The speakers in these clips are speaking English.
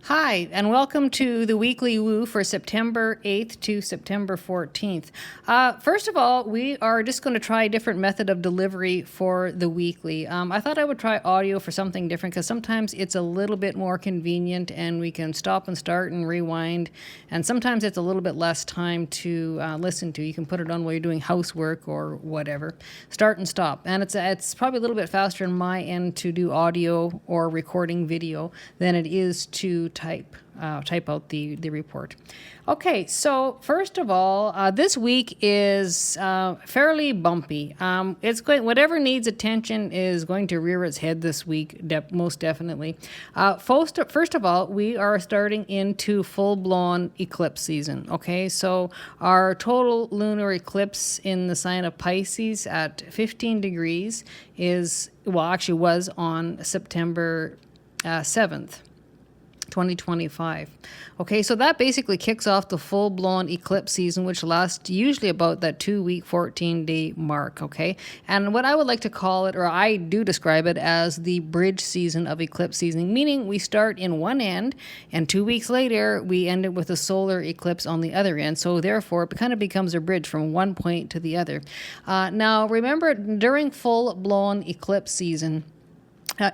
Hi, and welcome to the weekly woo for September 8th to September 14th. First of all, we are just going to try a different method of delivery for the weekly. I thought I would try audio for something different because sometimes it's a little bit more convenient and we can stop and start and rewind. And sometimes it's a little bit less time to listen to. You can put it on while you're doing housework or whatever. Start and stop. And it's probably a little bit faster on my end to do audio or recording video than it is to type out the report. Okay, so first of all, this week is fairly bumpy. Whatever needs attention is going to rear its head this week, most definitely. First of all, we are starting into full-blown eclipse season. Okay, so our total lunar eclipse in the sign of Pisces at 15 degrees was on September 7th. 2025. Okay, so that basically kicks off the full-blown eclipse season, which lasts usually about that 2-week, 14-day mark, okay? And what I would like to call it, or I do describe it as the bridge season of eclipse season, meaning we start in one end, and 2 weeks later, we end it with a solar eclipse on the other end. So therefore, it kind of becomes a bridge from one point to the other. Now, remember, during full-blown eclipse season,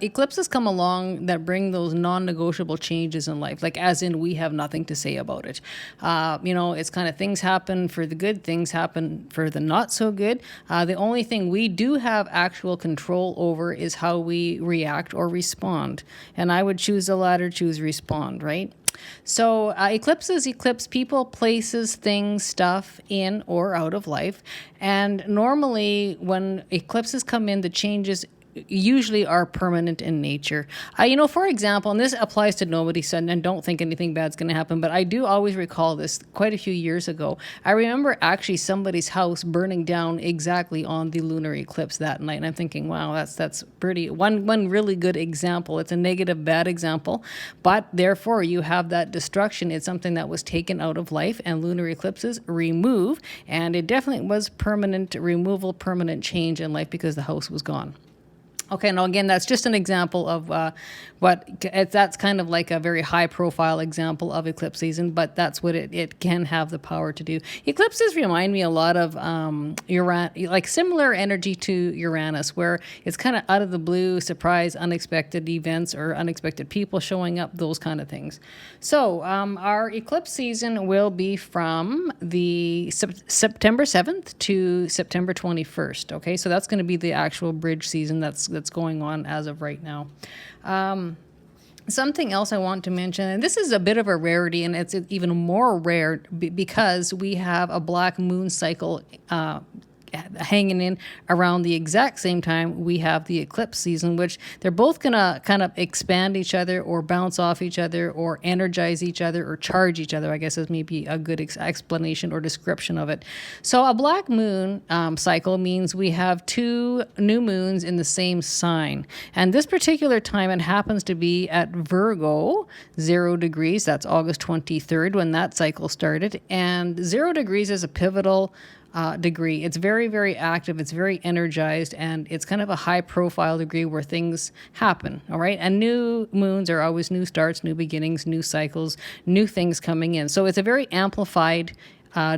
eclipses come along that bring those non-negotiable changes in life, like as in we have nothing to say about it. It's kind of things happen for the good, things happen for the not so good. The only thing we do have actual control over is how we react or respond. And I would choose the latter, choose respond, right? So eclipses eclipse people, places, things, stuff in or out of life. And normally when eclipses come in, the changes usually are permanent in nature. For example, and this applies to nobody, so and don't think anything bad's going to happen, but I do always recall this quite a few years ago. I remember actually somebody's house burning down exactly on the lunar eclipse that night, and I'm thinking, wow, that's pretty, one really good example. It's a negative, bad example, but therefore you have that destruction. It's something that was taken out of life, and lunar eclipses remove, and it definitely was permanent removal, permanent change in life because the house was gone. Okay, now again, that's just an example of that's kind of like a very high-profile example of eclipse season, but that's what it can have the power to do. Eclipses remind me a lot of like similar energy to Uranus, where it's kind of out of the blue, surprise, unexpected events or unexpected people showing up, those kind of things. So our eclipse season will be from the September 7th to September 21st. Okay, so that's going to be the actual bridge season that's going on as of right now. Something else I want to mention, and this is a bit of a rarity, and it's even more rare because we have a black moon cycle hanging in around the exact same time we have the eclipse season, which they're both going to kind of expand each other or bounce off each other or energize each other or charge each other, I guess is maybe a good explanation or description of it. So a black moon cycle means we have two new moons in the same sign. And this particular time, it happens to be at Virgo, 0 degrees. That's August 23rd when that cycle started. And 0 degrees is a pivotal degree. It's very, very active. It's very energized, and it's kind of a high-profile degree where things happen. All right, and new moons are always new starts, new beginnings, new cycles, new things coming in. So it's a very amplified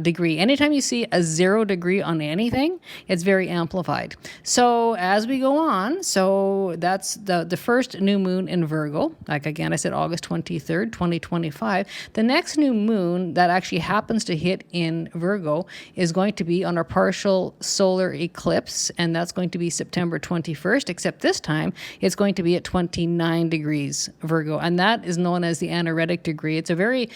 degree. Anytime you see a 0 degree on anything, it's very amplified. So as we go on, so that's the first new moon in Virgo. Like again, I said August 23rd, 2025. The next new moon that actually happens to hit in Virgo is going to be on a partial solar eclipse, and that's going to be September 21st, except this time it's going to be at 29 degrees Virgo, and that is known as the anaretic degree. It's a very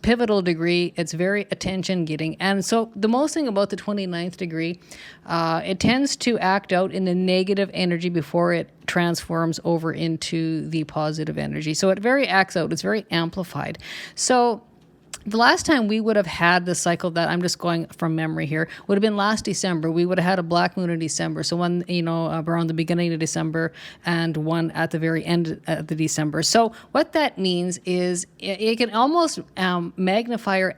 pivotal degree. It's very attention getting. And so the most thing about the 29th degree, it tends to act out in the negative energy before it transforms over into the positive energy. So it very acts out. It's very amplified. So the last time we would have had the cycle that I'm just going from memory here would have been last December. We would have had a black moon in December. So one, around the beginning of December and one at the very end of the December. So what that means is it can almost magnify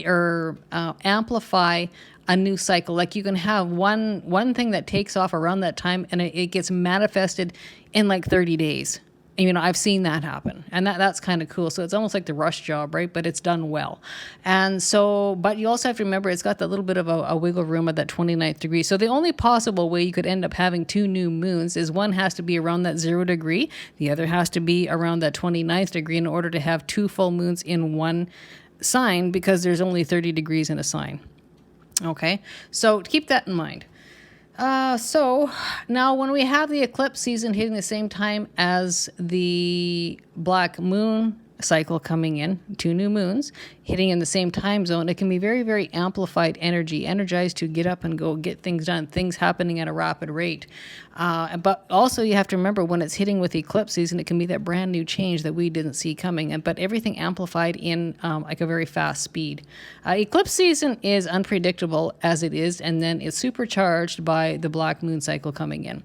or amplify a new cycle. Like you can have one thing that takes off around that time and it gets manifested in like 30 days. I've seen that happen, and that's kind of cool. So it's almost like the rush job, right? But it's done well. And so, but you also have to remember it's got that little bit of a wiggle room at that 29th degree. So the only possible way you could end up having two new moons is one has to be around that 0 degree, the other has to be around that 29th degree in order to have two full moons in one sign, because there's only 30 degrees in a sign. Okay, so keep that in mind. So now when we have the eclipse season hitting the same time as the black moon cycle coming in, two new moons hitting in the same time zone, it can be very, very amplified energy, energized to get up and go get things done, things happening at a rapid rate. But also you have to remember when it's hitting with eclipse season, it can be that brand new change that we didn't see coming, but everything amplified in like a very fast speed. Eclipse season is unpredictable as it is, and then it's supercharged by the black moon cycle coming in.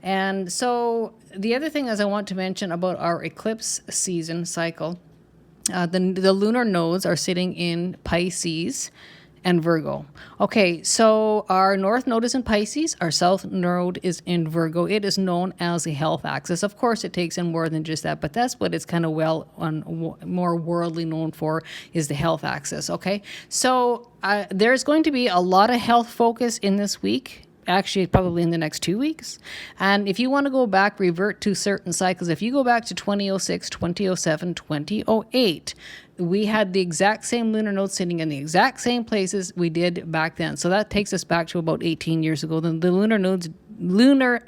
And so the other thing is I want to mention about our eclipse season cycle, the lunar nodes are sitting in Pisces and Virgo. Okay, so our north node is in Pisces, our south node is in Virgo. It is known as the health axis. Of course, it takes in more than just that, but that's what it's kind of more worldly known for, is the health axis. Okay, so there's going to be a lot of health focus in this week. Actually, probably in the next 2 weeks. And if you want to go back, revert to certain cycles, if you go back to 2006, 2007, 2008, we had the exact same lunar nodes sitting in the exact same places we did back then. So that takes us back to about 18 years ago. Then the lunar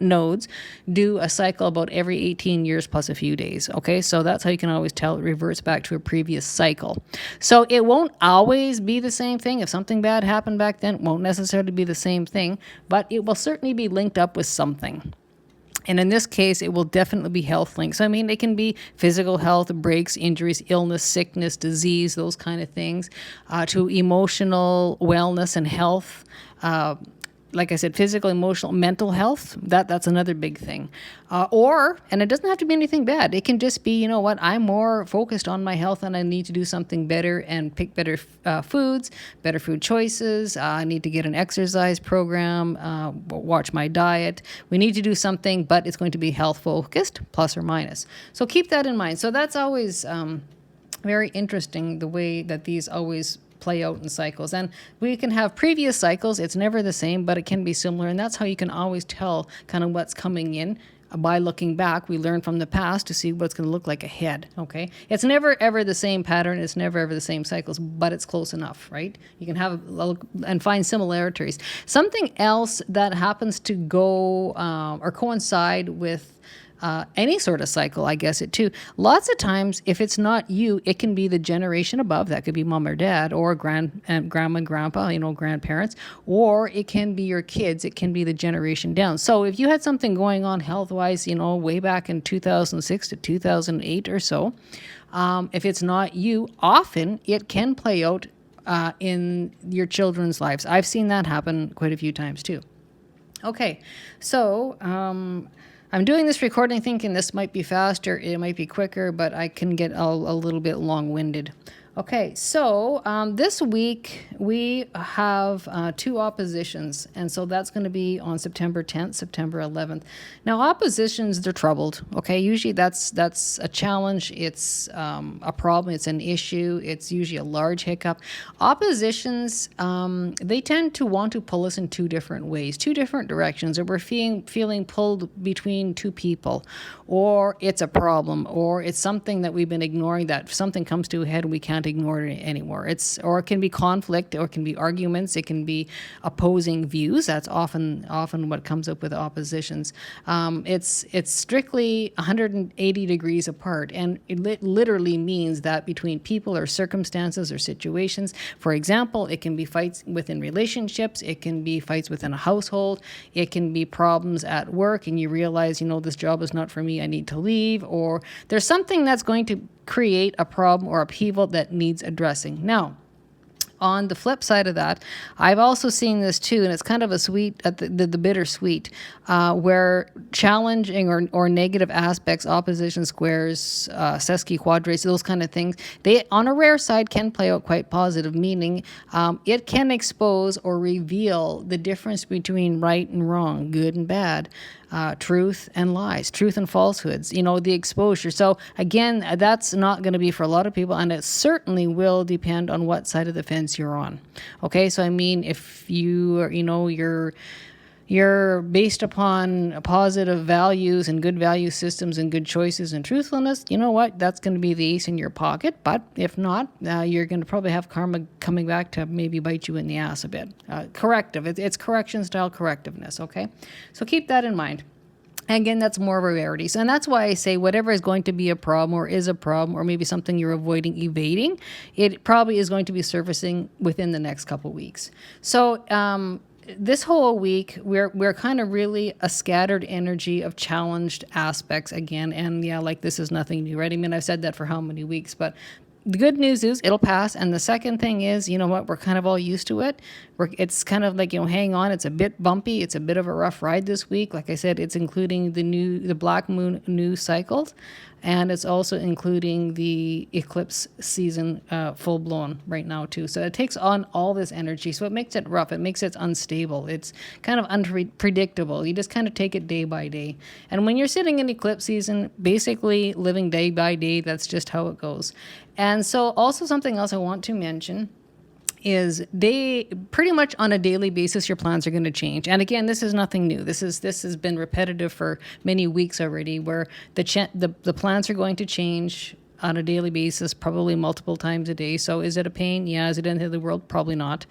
nodes do a cycle about every 18 years plus a few days. Okay, so that's how you can always tell it reverts back to a previous cycle. So it won't always be the same thing. If something bad happened back then, it won't necessarily be the same thing, but it will certainly be linked up with something. And in this case, it will definitely be health linked. So, I mean, it can be physical health, breaks, injuries, illness, sickness, disease, those kind of things, to emotional wellness and health. Like I said, physical, emotional, mental health, that's another big thing. And it doesn't have to be anything bad. It can just be, you know what, I'm more focused on my health and I need to do something better and pick better foods, better food choices. I need to get an exercise program, watch my diet. We need to do something, but it's going to be health focused, plus or minus. So keep that in mind. So that's always very interesting, the way that these always play out in cycles. And we can have previous cycles. It's never the same, but it can be similar. And that's how you can always tell kind of what's coming in. By looking back, we learn from the past to see what's going to look like ahead. Okay, it's never ever the same pattern. It's never ever the same cycles, but it's close enough, right? You can have and find similarities. Something else that happens to go or coincide with any sort of cycle, I guess it too. Lots of times, if it's not you, it can be the generation above. That could be mom or dad, or grandma and grandpa, grandparents, or it can be your kids. It can be the generation down. So if you had something going on health-wise, way back in 2006 to 2008 or so, if it's not you, often it can play out in your children's lives. I've seen that happen quite a few times too. Okay, so I'm doing this recording thinking this might be faster, it might be quicker, but I can get a little bit long-winded. Okay, so this week we have two oppositions, and so that's going to be on September 10th, September 11th. Now, oppositions, they're troubled, okay? Usually that's a challenge, it's a problem, it's an issue, it's usually a large hiccup. Oppositions, they tend to want to pull us in two different ways, two different directions, or we're feeling pulled between two people, or it's a problem, or it's something that we've been ignoring, that something comes to a head and we can't ignore it anymore. It can be conflict, or it can be arguments, it can be opposing views. That's often what comes up with oppositions. It's strictly 180 degrees apart, and it literally means that between people or circumstances or situations. For example, it can be fights within relationships, it can be fights within a household, it can be problems at work, and you realize, this job is not for me, I need to leave, or there's something that's going to create a problem or upheaval that needs addressing. Now, on the flip side of that, I've also seen this too, and it's kind of a sweet, the bittersweet, where challenging or negative aspects, opposition squares, sesquiquadrates, those kind of things, they, on a rare side, can play out quite positive, meaning it can expose or reveal the difference between right and wrong, good and bad. truth and lies, truth and falsehoods, the exposure. So again, that's not going to be for a lot of people, and it certainly will depend on what side of the fence you're on. Okay, so I mean, if you are, you're based upon positive values and good value systems and good choices and truthfulness, you know what? That's going to be the ace in your pocket. But if not, you're going to probably have karma coming back to maybe bite you in the ass a bit. Corrective. It's correction style correctiveness. Okay. So keep that in mind. Again, that's more of a rarity. So, and that's why I say whatever is going to be a problem or is a problem or maybe something you're avoiding, evading, it probably is going to be surfacing within the next couple weeks. So, this whole week, we're kind of really a scattered energy of challenged aspects again. And yeah, like this is nothing new, right? I mean, I've said that for how many weeks, but the good news is it'll pass. And the second thing is, you know what, we're kind of all used to it. It's kind of like, hang on. It's a bit bumpy. It's a bit of a rough ride this week. Like I said, it's including the black moon new cycles. And it's also including the eclipse season full blown right now too. So it takes on all this energy. So it makes it rough. It makes it unstable. It's kind of unpredictable. You just kind of take it day by day. And when you're sitting in eclipse season, basically living day by day, that's just how it goes. And so also something else I want to mention is they pretty much on a daily basis your plans are going to change. And again, this is nothing new. This has been repetitive for many weeks already, where the plans are going to change on a daily basis, probably multiple times a day. So is it a pain? Yeah. Is it the end of the world? Probably not.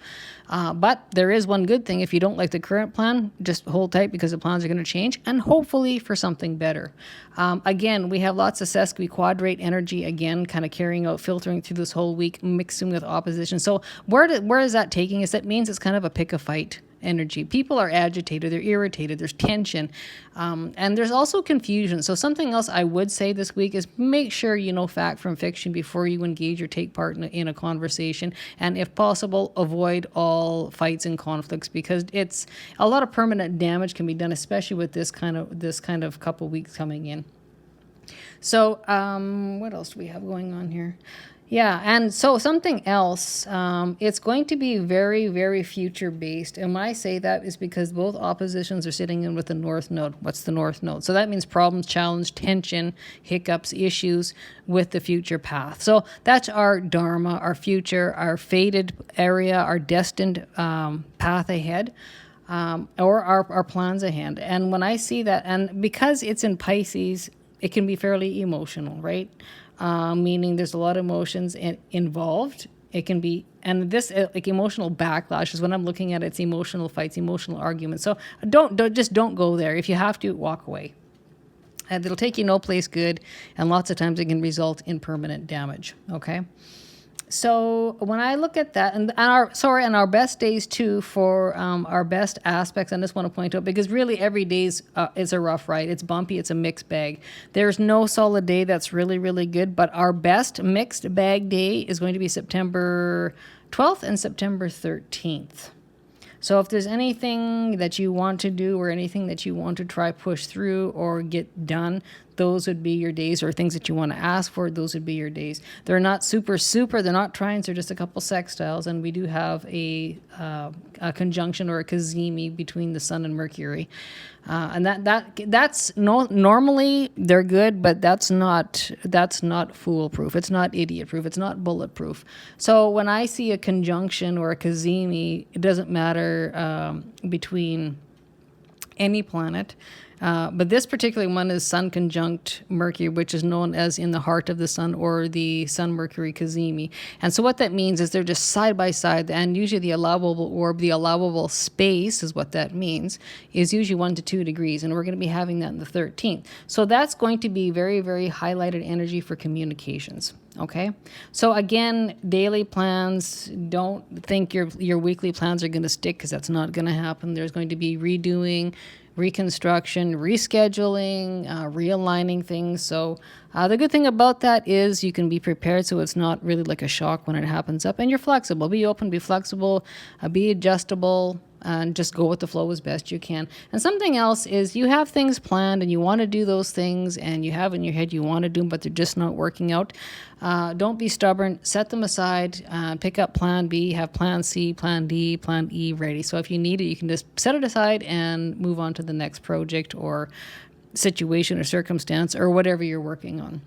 But there is one good thing. If you don't like the current plan, just hold tight because the plans are going to change and hopefully for something better. Again, we have lots of sesquiquadrate energy, again, kind of carrying out, filtering through this whole week, mixing with opposition. So where is that taking us? That means it's kind of a pick a fight energy. People are agitated, they're irritated, there's tension, and there's also confusion. So something else I would say this week is make sure you know fact from fiction before you engage or take part in a conversation, and if possible, avoid all fights and conflicts, because it's a lot of permanent damage can be done, especially with this kind of couple weeks coming in. So what else do we have going on here? Yeah, and so something else, it's going to be very, very future-based. And when I say that is because both oppositions are sitting in with the North Node. What's the North Node? So that means problems, challenge, tension, hiccups, issues with the future path. So that's our dharma, our future, our fated area, our destined path ahead. Or our plans ahead. And when I see that, and because it's in Pisces, it can be fairly emotional, right? Meaning there's a lot of emotions involved. It can be, and this like emotional backlash is when I'm looking at it, it's emotional fights, emotional arguments. So don't go there. If you have to, walk away. And it'll take you no place good, and lots of times it can result in permanent damage. Okay. So when I look at that, and our best days too for our best aspects, I just want to point out, because really every day is a rough ride. It's bumpy. It's a mixed bag. There's no solid day that's really, really good, but our best mixed bag day is going to be September 12th and September 13th. So if there's anything that you want to do or anything that you want to try push through or get done, those would be your days, or things that you want to ask for, those would be your days. They're not super, they're not trines, they're just a couple sextiles, and we do have a conjunction or a cazimi between the Sun and Mercury. And that's normally they're good, but that's not foolproof. It's not idiot proof. It's not bulletproof. So when I see a conjunction or a cazimi, it doesn't matter between any planet. But this particular one is Sun conjunct Mercury, which is known as in the heart of the Sun, or the Sun-Mercury cazimi. And so what that means is they're just side by side, and usually the allowable orb, the allowable space is what that means, is usually 1 to 2 degrees, and we're going to be having that in the 13th. So that's going to be very, very highlighted energy for communications. Okay, so again, daily plans, don't think your weekly plans are going to stick, because that's not going to happen. There's going to be redoing, reconstruction, rescheduling, realigning things. So the good thing about that is you can be prepared, so it's not really like a shock when it happens up, and you're flexible. Be open, be flexible, be adjustable. and just go with the flow as best you can. And something else is you have things planned and you want to do those things and you have in your head you want to do them, but they're just not working out. Don't be stubborn. Set them aside. Pick up plan B, have plan C, plan D, plan E ready. So if you need it, you can just set it aside and move on to the next project or situation or circumstance or whatever you're working on.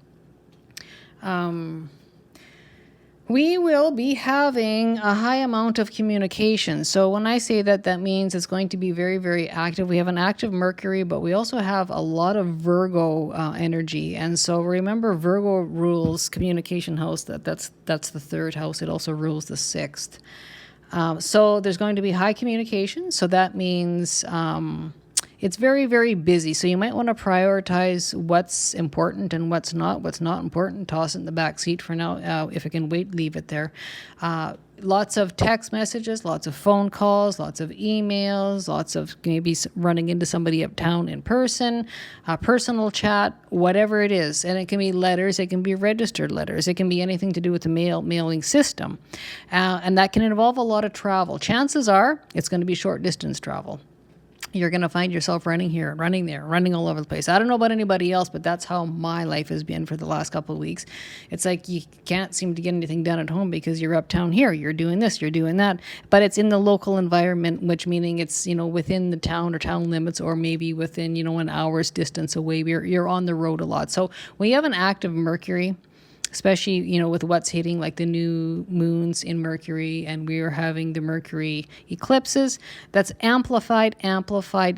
We will be having a high amount of communication. So when I say that, that means it's going to be very, very active. We have an active Mercury, but we also have a lot of Virgo energy. And so remember, Virgo rules communication house. That's the third house. It also rules the sixth. So there's going to be high communication. So that means it's very, very busy. So you might want to prioritize what's important and what's not. What's not important, toss it in the back seat for now. If it can wait, leave it there. Lots of text messages, lots of phone calls, lots of emails, lots of maybe running into somebody uptown in person, personal chat, whatever it is. And it can be letters, it can be registered letters, it can be anything to do with the mailing system. And that can involve a lot of travel. Chances are it's going to be short distance travel. You're going to find yourself running here, running there, running all over the place. I don't know about anybody else, but that's how my life has been for the last couple of weeks. It's like you can't seem to get anything done at home because you're uptown here, you're doing this, you're doing that. But it's in the local environment, which meaning it's, within the town or town limits or maybe within, an hour's distance away. You're on the road a lot. So when you have an active Mercury, especially, with what's hitting like the new moons in Mercury, and we are having the Mercury eclipses, that's amplified,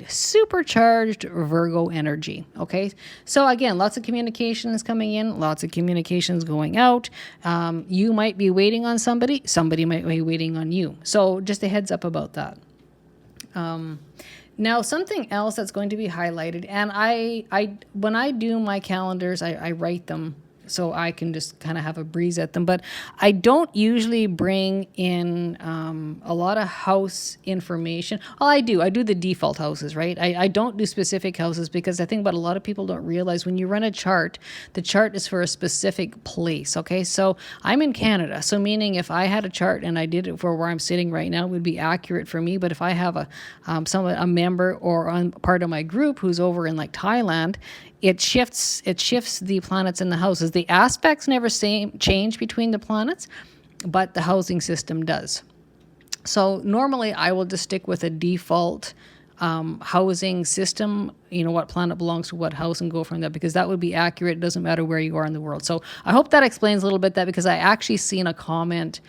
supercharged Virgo energy. Okay. So again, lots of communications coming in, lots of communications going out. You might be waiting on somebody might be waiting on you. So just a heads up about that. Now, something else that's going to be highlighted, and I when I do my calendars, I write them so I can just kind of have a breeze at them. But I don't usually bring in a lot of house information. Oh, I do. I do the default houses, right? I don't do specific houses because I think what a lot of people don't realize when you run a chart, the chart is for a specific place, okay? So I'm in Canada. So meaning if I had a chart and I did it for where I'm sitting right now, it would be accurate for me. But if I have a member or part of my group who's over in like Thailand, it shifts the planets in the houses. The aspects never change between the planets, but the housing system does. So normally I will just stick with a default housing system, what planet belongs to what house, and go from there because that would be accurate. It doesn't matter where you are in the world. So I hope that explains a little bit that, because I actually seen a comment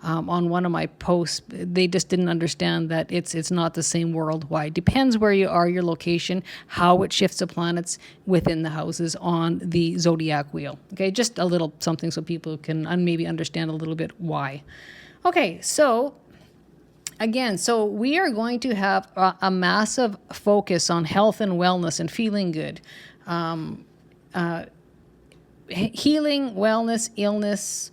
on one of my posts. They just didn't understand that it's not the same worldwide. Depends where you are, your location, how it shifts the planets within the houses on the zodiac wheel. Okay, just a little something so people can maybe understand a little bit why. Okay, so again, so we are going to have a massive focus on health and wellness and feeling good. Healing, wellness, illness,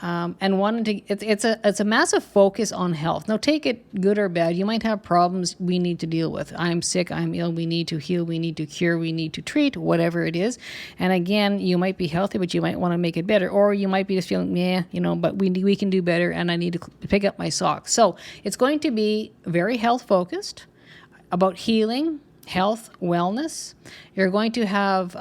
and wanting to, it's a massive focus on health. Now, take it good or bad. You might have problems we need to deal with. I'm sick, I'm ill, we need to heal, we need to cure, we need to treat, whatever it is. And again, you might be healthy, but you might want to make it better. Or you might be just feeling, but we can do better and I need to pick up my socks. So it's going to be very health focused, about healing, health, wellness. You're going to have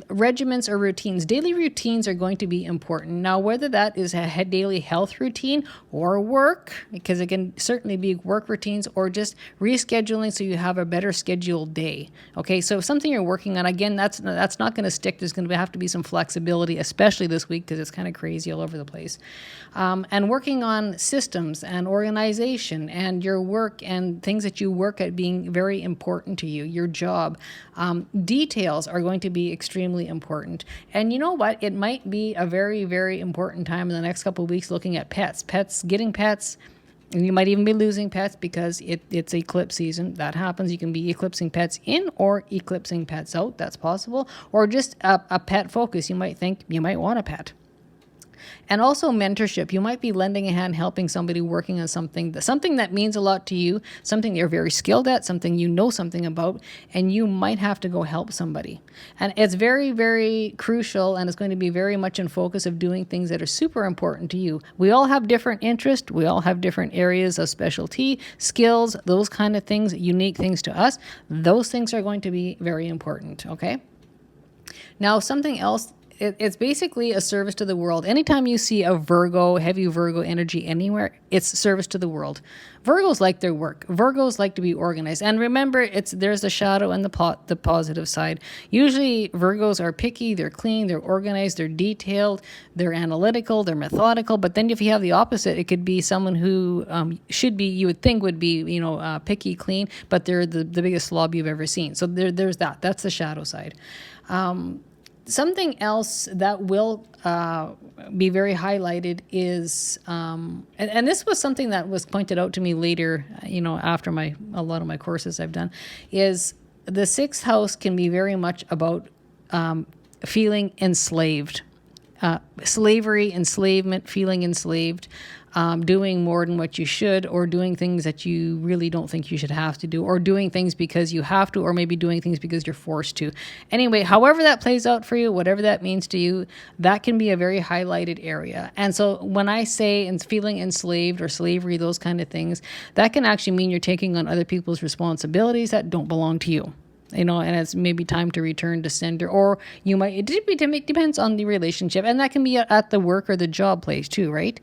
regimens or routines. Daily routines are going to be important. Now, whether that is a daily health routine or work, because it can certainly be work routines, or just rescheduling so you have a better scheduled day. Okay, so if something you're working on, again, that's not going to stick. There's going to have to be some flexibility, especially this week because it's kind of crazy all over the place. And working on systems and organization and your work and things that you work at being very important to you, your job. Details are going to be extremely important. And you know what? It might be a very, very important time in the next couple of weeks looking at pets. Getting pets, and you might even be losing pets because it's eclipse season. That happens. You can be eclipsing pets in or eclipsing pets out. That's possible. Or just a pet focus. You might think you might want a pet. And also mentorship. You might be lending a hand, helping somebody working on something that means a lot to you, something you're very skilled at, something you know something about, and you might have to go help somebody. And it's very, very crucial, and it's going to be very much in focus of doing things that are super important to you. We all have different interests. We all have different areas of specialty, skills, those kind of things, unique things to us. Those things are going to be very important, okay? Now, something else, it's basically a service to the world. Anytime you see a Virgo, heavy Virgo energy anywhere, it's service to the world. Virgos like their work. Virgos like to be organized. And remember, there's the shadow and the positive side. Usually Virgos are picky, they're clean, they're organized, they're detailed, they're analytical, they're methodical. But then if you have the opposite, it could be someone who should be, you would think would be, picky, clean, but they're the biggest slob you've ever seen. So there's that. That's the shadow side. Something else that will be very highlighted is, and this was something that was pointed out to me later, after a lot of my courses I've done, is the sixth house can be very much about feeling enslaved. Slavery, enslavement, feeling enslaved, doing more than what you should, or doing things that you really don't think you should have to do, or doing things because you have to, or maybe doing things because you're forced to. Anyway, however that plays out for you, whatever that means to you, that can be a very highlighted area. And so when I say feeling enslaved or slavery, those kind of things, that can actually mean you're taking on other people's responsibilities that don't belong to you. And it's maybe time to return to sender, or you might, it depends on the relationship, and that can be at the work or the job place too, right?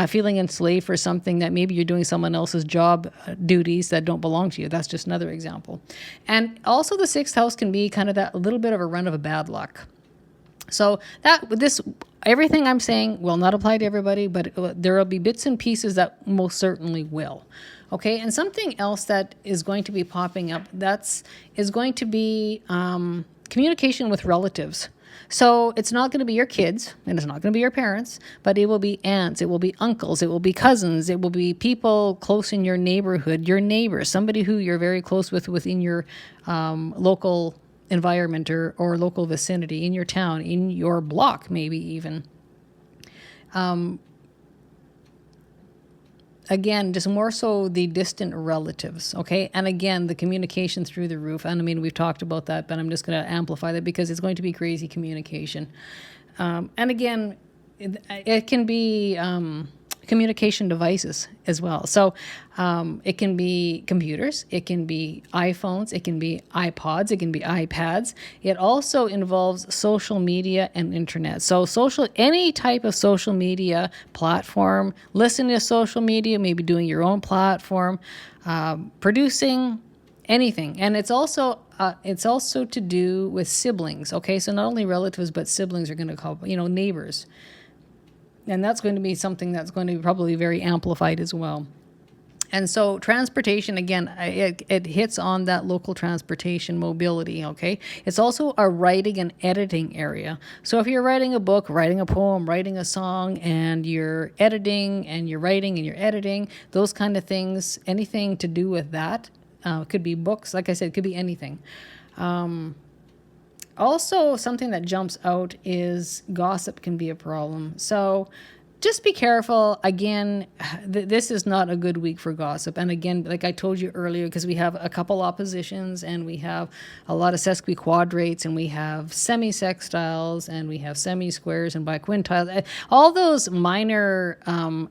Feeling enslaved for something that maybe you're doing someone else's job duties that don't belong to you. That's just another example. And also the sixth house can be kind of that little bit of a run of bad luck. So everything I'm saying will not apply to everybody, but there will be bits and pieces that most certainly will. Okay, and something else that is going to be popping up is going to be communication with relatives. So it's not going to be your kids, and it's not going to be your parents, but it will be aunts, it will be uncles, it will be cousins, it will be people close in your neighborhood, your neighbors, somebody who you're very close with within your local environment or local vicinity, in your town, in your block, maybe even. Again, just more so the distant relatives, okay? And again, the communication through the roof. And I mean, we've talked about that, but I'm just going to amplify that because it's going to be crazy communication. And again, it can be communication devices as well. So it can be computers, it can be iPhones, it can be iPods, it can be iPads. It also involves social media and internet. So any type of social media platform, listening to social media, maybe doing your own platform, producing anything. And it's also to do with siblings. Okay, so not only relatives, but siblings are going to call, neighbors. And that's going to be something that's going to be probably very amplified as well. And so transportation, again, it hits on that local transportation mobility, okay? It's also a writing and editing area. So if you're writing a book, writing a poem, writing a song, and you're editing and you're writing and you're editing, those kind of things, anything to do with that, could be books, like I said, it could be anything. Also, something that jumps out is gossip can be a problem. So just be careful. Again, this is not a good week for gossip. And again, like I told you earlier, because we have a couple oppositions and we have a lot of sesquiquadrates and we have semi-sextiles and we have semi-squares and biquintiles. All those minor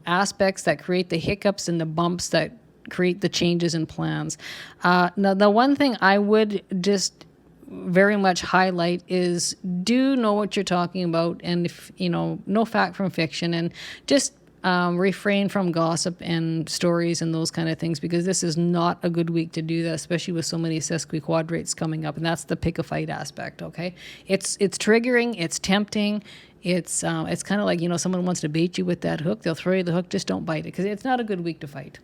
aspects that create the hiccups and the bumps that create the changes in plans. Now, the one thing I would just very much highlight is do know what you're talking about, and if know fact from fiction, and just refrain from gossip and stories and those kind of things, because this is not a good week to do that, especially with so many sesquiquadrates coming up, and that's the pick a fight aspect. Okay, it's triggering, it's tempting. It's kind of like someone wants to bait you with that hook, they'll throw you the hook, just don't bite it, because it's not a good week to fight.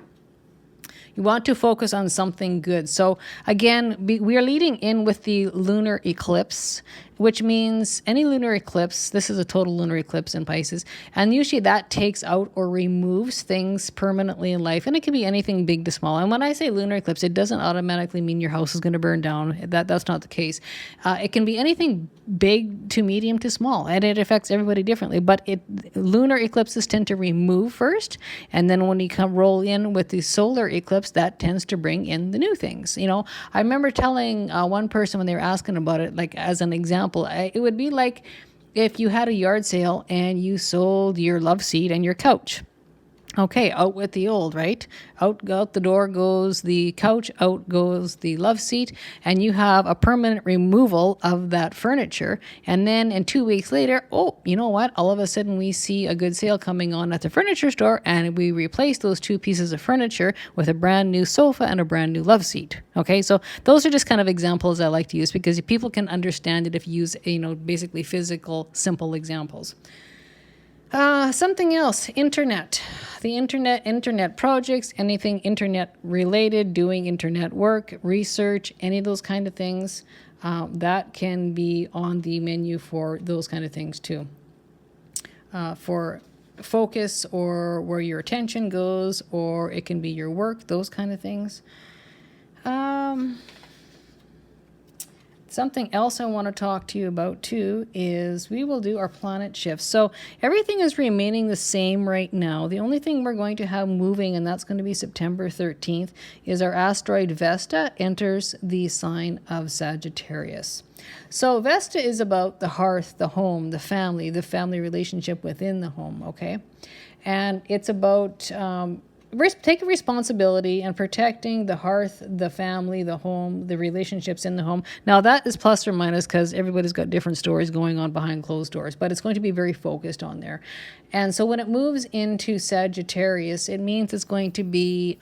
You want to focus on something good. So again, we are leading in with the lunar eclipse, which means any lunar eclipse, this is a total lunar eclipse in Pisces, and usually that takes out or removes things permanently in life, and it can be anything big to small. And when I say lunar eclipse, it doesn't automatically mean your house is going to burn down. That's not the case. It can be anything big to medium to small, and it affects everybody differently. But lunar eclipses tend to remove first, and then when you roll in with the solar eclipse, that tends to bring in the new things. I remember telling one person when they were asking about it, like as an example, it would be like if you had a yard sale and you sold your love seat and your couch. Okay, out with the old, right? Out the door goes the couch, out goes the love seat, and you have a permanent removal of that furniture. And then in 2 weeks later, oh, you know what? All of a sudden we see a good sale coming on at the furniture store, and we replace those two pieces of furniture with a brand new sofa and a brand new love seat. Okay, so those are just kind of examples I like to use because people can understand it if you use, basically physical, simple examples. Something else, internet. The internet projects, anything internet related, doing internet work, research, any of those kind of things, that can be on the menu for those kind of things too. For focus or where your attention goes, or it can be your work, those kind of things. Something else I want to talk to you about too is we will do our planet shifts. So everything is remaining the same right now. The only thing we're going to have moving, and that's going to be September 13th, is our asteroid Vesta enters the sign of Sagittarius. So Vesta is about the hearth, the home, the family relationship within the home, okay? And it's about taking responsibility and protecting the hearth, the family, the home, the relationships in the home. Now that is plus or minus because everybody's got different stories going on behind closed doors, but it's going to be very focused on there. And so when it moves into Sagittarius, it means it's going to be,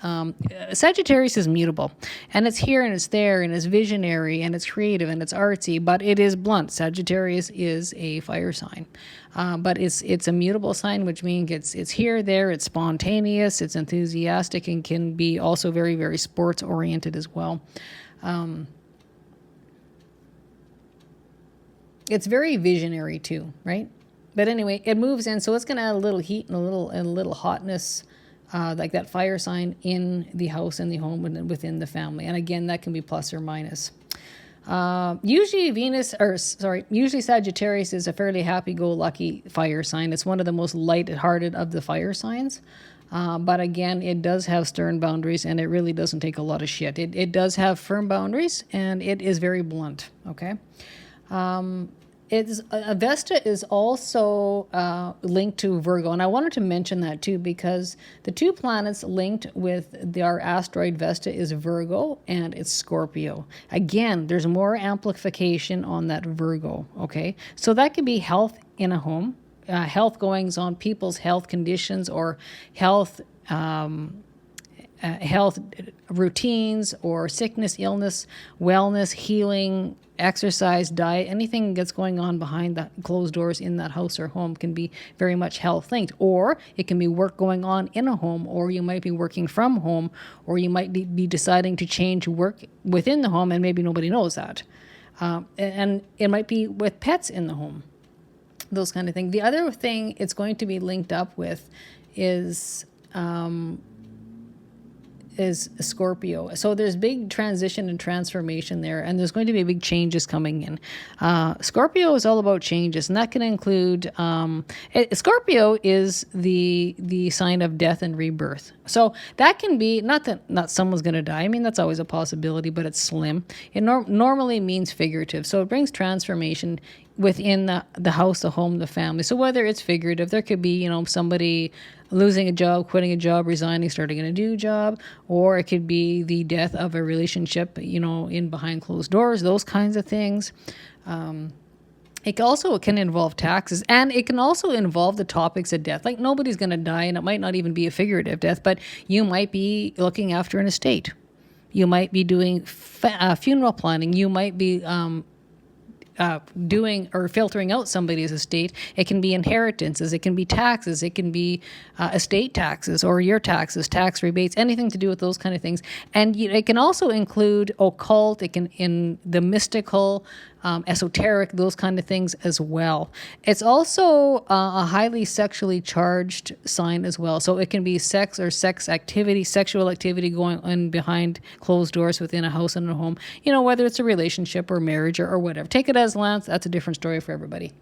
Sagittarius is mutable, and it's here and it's there and it's visionary and it's creative and it's artsy, but it is blunt. Sagittarius is a fire sign. But it's a mutable sign, which means it's here, there, it's spontaneous, it's enthusiastic, and can be also very, very sports oriented as well. It's very visionary too, right? But anyway, it moves in, so it's going to add a little heat and a little hotness, like that fire sign in the house and the home and within the family. And again, that can be plus or minus. Usually Sagittarius is a fairly happy-go-lucky fire sign. It's one of the most light-hearted of the fire signs. But again, it does have stern boundaries, and it really doesn't take a lot of shit. It does have firm boundaries, and it is very blunt, okay? Vesta is also linked to Virgo, and I wanted to mention that too because the two planets linked with our asteroid Vesta is Virgo and it's Scorpio. Again, there's more amplification on that Virgo, okay? So that could be health in a home, health goings on, people's health conditions or health routines or sickness, illness, wellness, healing, exercise, diet, anything that's going on behind the closed doors in that house or home can be very much health linked. Or it can be work going on in a home, or you might be working from home, or you might be deciding to change work within the home and maybe nobody knows that. And it might be with pets in the home, those kind of things. The other thing it's going to be linked up with is Scorpio. So there's big transition and transformation there, and there's going to be big changes coming in. Scorpio is all about changes, and that can include Scorpio is the sign of death and rebirth. So that can be not someone's going to die. I mean, that's always a possibility, but it's slim. It normally means figurative. So it brings transformation within the house, the home, the family. So whether it's figurative, there could be, somebody losing a job, quitting a job, resigning, starting a new job, or it could be the death of a relationship, in behind closed doors, those kinds of things. It also can involve taxes, and it can also involve the topics of death. Like nobody's going to die, and it might not even be a figurative death, but you might be looking after an estate. You might be doing funeral planning. You might be doing or filtering out somebody's estate. It can be inheritances, it can be taxes, it can be estate taxes or your taxes, tax rebates, anything to do with those kind of things. And it can also include occult, it can in the mystical, esoteric, those kind of things as well. It's also a highly sexually charged sign as well. So it can be sex or sex activity, sexual activity going on behind closed doors within a house and a home, whether it's a relationship or marriage or whatever. Take it as Lance, that's a different story for everybody.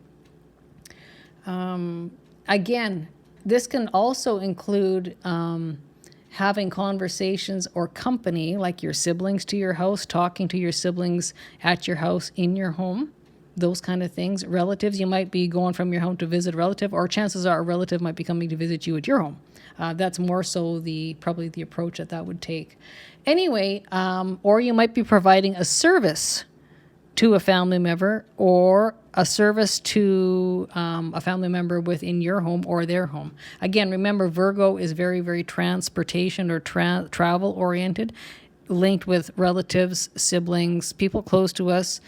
Again, this can also include having conversations or company, like your siblings to your house, talking to your siblings at your house, in your home, those kind of things. Relatives, you might be going from your home to visit a relative, or chances are a relative might be coming to visit you at your home. That's more so probably the approach that would take. Anyway, or you might be providing a service to a family member, or a service to a family member within your home or their home. Again, remember, Virgo is very, very transportation or travel oriented, linked with relatives, siblings, people close to us,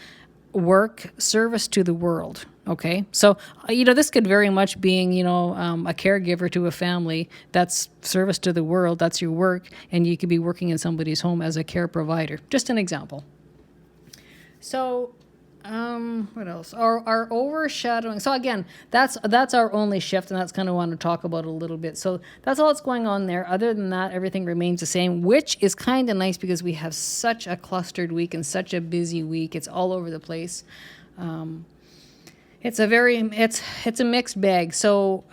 work, service to the world. Okay, so this could very much being a caregiver to a family. That's service to the world. That's your work, and you could be working in somebody's home as a care provider. Just an example. So, what else? Our overshadowing. So again, that's our only shift, and that's kind of what I want to talk about a little bit. So that's all that's going on there. Other than that, everything remains the same, which is kind of nice because we have such a clustered week and such a busy week. It's all over the place. It's a mixed bag. So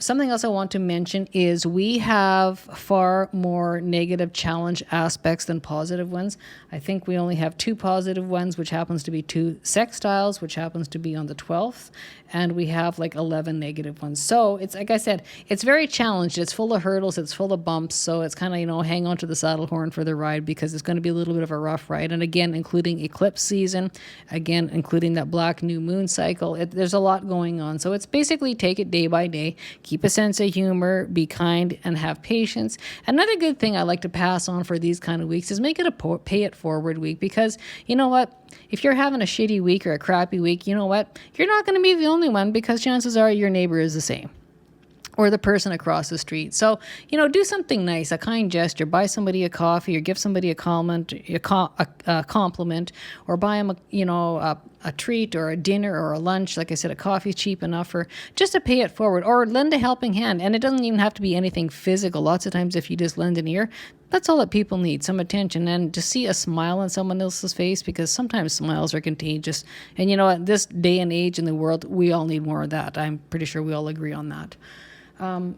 something else I want to mention is we have far more negative challenge aspects than positive ones. I think we only have 2 positive ones, which happens to be 2 sextiles, which happens to be on the 12th, and we have like 11 negative ones. So it's, like I said, it's very challenged. It's full of hurdles. It's full of bumps. So it's kind of, hang on to the saddle horn for the ride, because it's going to be a little bit of a rough ride. And again, including eclipse season, again, including that black new moon cycle. There's a lot going on. So it's basically take it day by day, keep a sense of humor, be kind, and have patience. Another good thing I like to pass on for these kind of weeks is make it a pay it forward week, because you know what? If you're having a shitty week or a crappy week, you know what? You're not going to be the only one, because chances are your neighbor is the same, or the person across the street. So, do something nice, a kind gesture, buy somebody a coffee, or give somebody a compliment, or buy them a treat or a dinner or a lunch. Like I said, a coffee's cheap enough, or just to pay it forward, or lend a helping hand. And it doesn't even have to be anything physical. Lots of times if you just lend an ear, that's all that people need, some attention, and to see a smile on someone else's face, because sometimes smiles are contagious. And at this day and age in the world, we all need more of that. I'm pretty sure we all agree on that.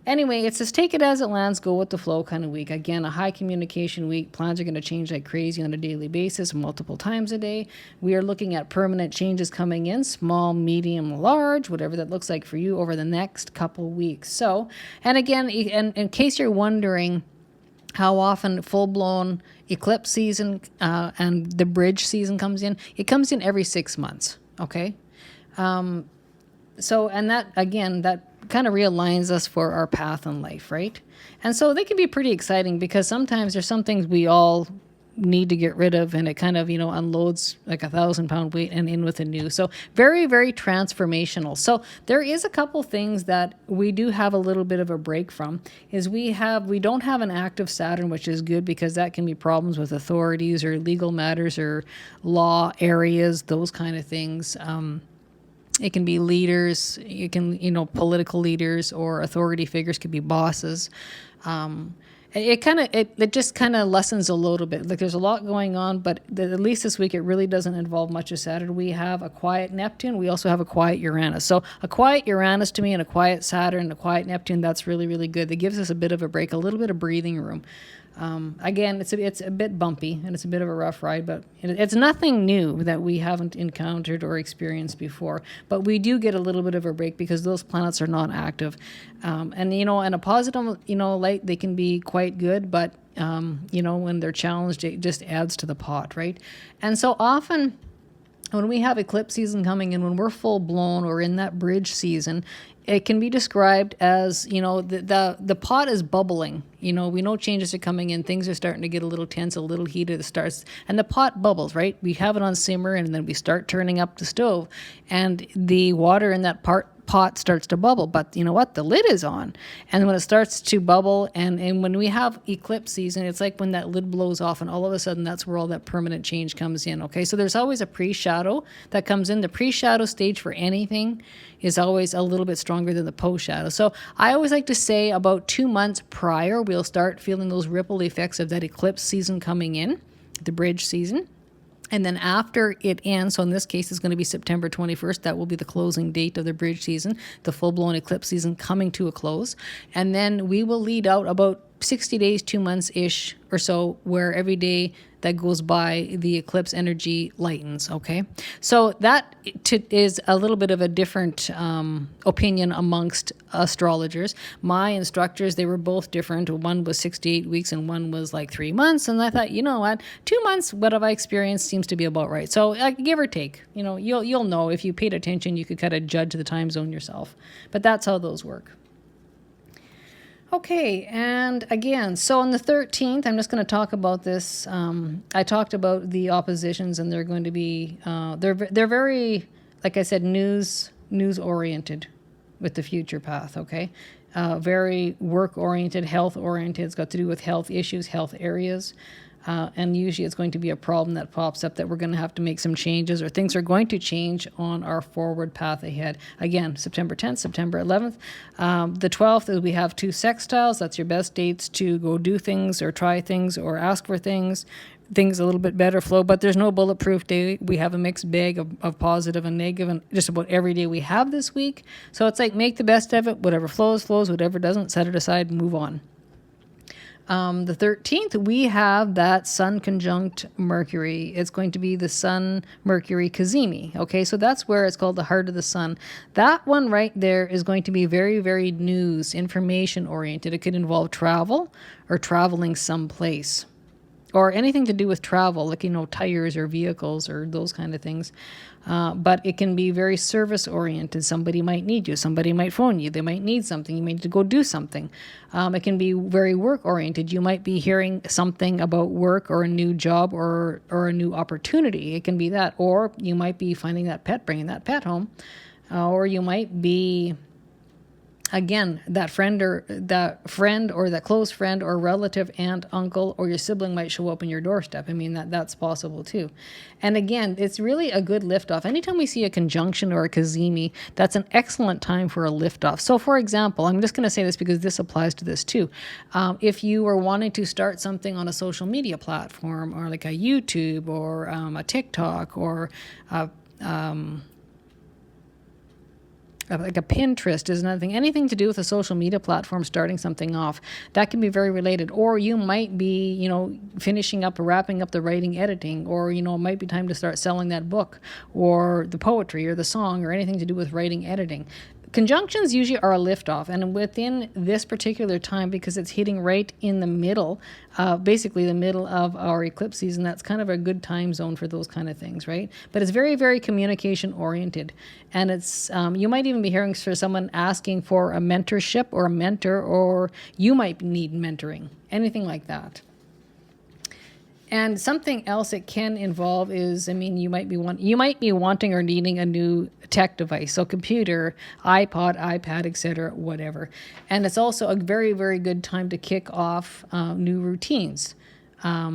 Anyway, it says take it as it lands, go with the flow kind of week. Again, a high communication week. Plans are going to change like crazy on a daily basis, multiple times a day. We are looking at permanent changes coming in, small, medium, large, whatever that looks like for you over the next couple weeks. So, and again, in case you're wondering how often full-blown eclipse season and the bridge season comes in, it comes in every 6 months, okay? So, and that, again, that kind of realigns us for our path in life, right? And so they can be pretty exciting, because sometimes there's some things we all need to get rid of, and it kind of, unloads like 1,000-pound weight and in with a new. So very, very transformational. So there is a couple things that we do have a little bit of a break from, is we don't have an active Saturn, which is good, because that can be problems with authorities or legal matters or law areas, those kind of things. It can be leaders, you can, political leaders or authority figures, could be bosses. It just kind of lessens a little bit. Like there's a lot going on, but at least this week it really doesn't involve much of Saturn. We have a quiet Neptune. We also have a quiet Uranus. So a quiet Uranus to me, and a quiet Saturn, a quiet Neptune, that's really, really good. That gives us a bit of a break, a little bit of breathing room. Again, it's a bit bumpy, and it's a bit of a rough ride, but it's nothing new that we haven't encountered or experienced before. But we do get a little bit of a break, because those planets are not active. And in a positive, light, they can be quite good, but, when they're challenged, it just adds to the pot, right? And so often, when we have eclipse season coming in, when we're full blown or in that bridge season, it can be described as, the pot is bubbling. We know changes are coming in. Things are starting to get a little tense, a little heated. It starts, and the pot bubbles, right? We have it on simmer, and then we start turning up the stove, and the water in that pot pot starts to bubble, but you know what? The lid is on. And when it starts to bubble, and when we have eclipse season, it's like when that lid blows off, and all of a sudden that's where all that permanent change comes in, okay? So there's always a pre-shadow that comes in. The pre-shadow stage for anything is always a little bit stronger than the post-shadow. So I always like to say about 2 months prior, we'll start feeling those ripple effects of that eclipse season coming in, the bridge season. And then after it ends, so in this case, it's going to be September 21st. That will be the closing date of the bridge season, the full-blown eclipse season coming to a close. And then we will lead out about 60 days, 2 months-ish or so, where every day that goes by, the eclipse energy lightens, okay? So that is a little bit of a different opinion amongst astrologers. My instructors, they were both different. One was 68 weeks and one was like 3 months. And I thought, you know what, 2 months, what have I experienced seems to be about right. So give or take, you know, you'll know if you paid attention, you could kind of judge the time zone yourself. But that's how those work. Okay, and again, so on the 13th, I'm just going to talk about this. I talked about the oppositions, and they're going to be, they're very, like I said, news oriented with the future path, okay? Very work oriented, health oriented. It's got to do with health issues, health areas. And usually it's going to be a problem that pops up that we're going to have to make some changes, or things are going to change on our forward path ahead. Again, September 10th, September 11th. The 12th is we have 2 sextiles. That's your best dates to go do things or try things or ask for things a little bit better flow, but there's no bulletproof day. We have a mixed bag of positive and negative, and just about every day we have this week. So it's like make the best of it. Whatever flows, whatever doesn't, set it aside and move on. The 13th, we have that Sun conjunct Mercury. It's going to be the Sun-Mercury Cazimi. Okay, so that's where it's called the heart of the sun. That one right there is going to be very, very news, information oriented. It could involve travel or traveling someplace, or anything to do with travel, like, you know, tires or vehicles or those kind of things. But it can be very service-oriented. Somebody might need you. Somebody might phone you. They might need something. You may need to go do something. It can be very work-oriented. You might be hearing something about work or a new job or a new opportunity. It can be that. Or you might be finding that pet, bringing that pet home. Or you might be, again, that friend or that close friend or relative, aunt, uncle, or your sibling might show up on your doorstep. I mean, that's possible too. And again, it's really a good liftoff. Anytime we see a conjunction or a cazimi, that's an excellent time for a liftoff. So for example, I'm just going to say this because this applies to this too. If you are wanting to start something on a social media platform, or like a YouTube or a TikTok or like a Pinterest is another thing. Anything to do with a social media platform, starting something off, that can be very related. Or you might be, you know, finishing up or wrapping up the writing, editing, or, you know, it might be time to start selling that book or the poetry or the song or anything to do with writing, editing. Conjunctions usually are a liftoff, and within this particular time, because it's hitting right in the middle, basically the middle of our eclipse season, that's kind of a good time zone for those kind of things, right? But it's very, very communication oriented, and it's you might even be hearing for someone asking for a mentorship or a mentor, or you might need mentoring, anything like that. And something else it can involve is, I mean, you might be wanting or needing a new tech device, so computer, iPod, iPad, etc., whatever. And it's also a very, very good time to kick off new routines, a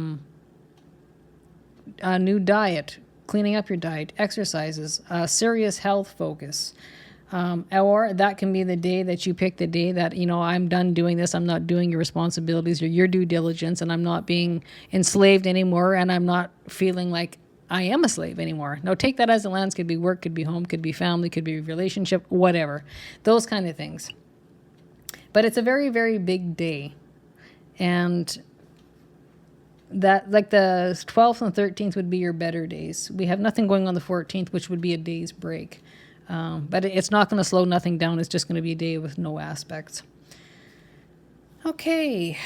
new diet, cleaning up your diet, exercises, serious health focus. Or that can be the day that you pick the day that, you know, I'm done doing this. I'm not doing your responsibilities or your due diligence, and I'm not being enslaved anymore, and I'm not feeling like I am a slave anymore. Now, take that as a lens. Could be work, could be home, could be family, could be relationship, whatever. Those kind of things. But it's a very, very big day. And that, like the 12th and 13th would be your better days. We have nothing going on the 14th, which would be a day's break. But it's not going to slow nothing down. It's just going to be a day with no aspects. Okay.